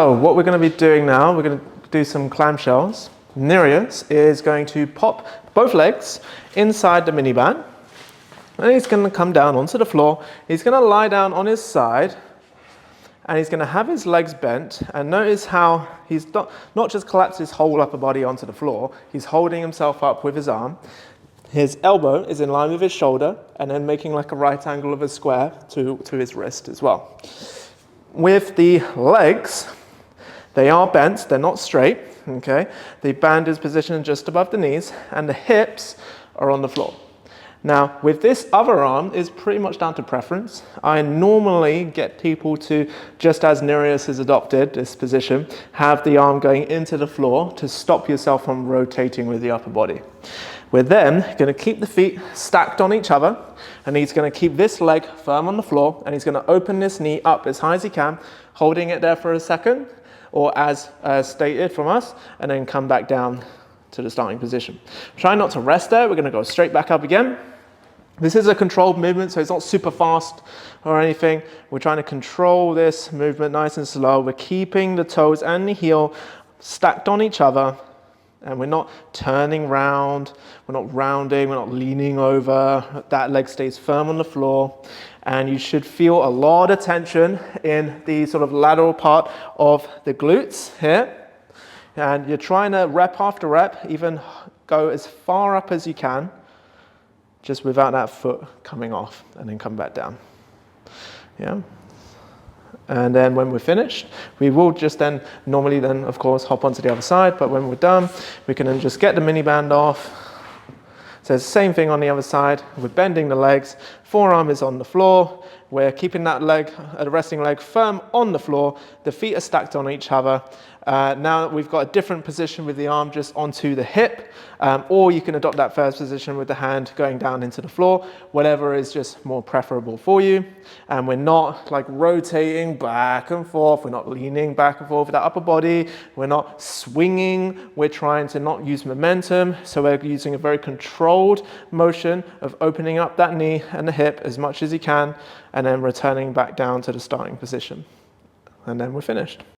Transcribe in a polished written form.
So what we're going to be doing now, we're going to do some clamshells. Nereus is going to pop both legs inside the mini band, and he's going to come down onto the floor. He's going to lie down on his side, and he's going to have his legs bent, and notice how he's not just collapsed his whole upper body onto the floor, he's holding himself up with his arm. His elbow is in line with his shoulder, and then making like a right angle of a square to his wrist as well. With the legs, they are bent, they're not straight, okay? The band is positioned just above the knees, and the hips are on the floor. Now, with this other arm, is pretty much down to preference. I normally get people to, just as Nereus has adopted this position, have the arm going into the floor to stop yourself from rotating with the upper body. We're then going to keep the feet stacked on each other, and he's going to keep this leg firm on the floor, and he's going to open this knee up as high as he can, holding it there for a second, or as stated from us, and then come back down to the starting position. Try not to rest there. We're going to go straight back up again. This is a controlled movement, so it's not super fast or anything. We're trying to control this movement nice and slow. We're keeping the toes and the heel stacked on each other, and we're not turning round, we're not rounding, we're not leaning over. That leg stays firm on the floor, and you should feel a lot of tension in the sort of lateral part of the glutes here. And you're trying to rep after rep, even go as far up as you can, just without that foot coming off, and then come back down. Yeah. And then when we're finished, we will just then, normally then, of course, hop onto the other side, but when we're done, we can then just get the mini band off. So it's the same thing on the other side. We're bending the legs, forearm is on the floor. We're keeping that leg, the resting leg, firm on the floor. The feet are stacked on each other. Now we've got a different position with the arm just onto the hip, or you can adopt that first position with the hand going down into the floor, whatever is just more preferable for you. And we're not like rotating back and forth. We're not leaning back and forth with that upper body. We're not swinging. We're trying to not use momentum. So we're using a very controlled motion of opening up that knee and the hip as much as you can, and then returning back down to the starting position. And then we're finished.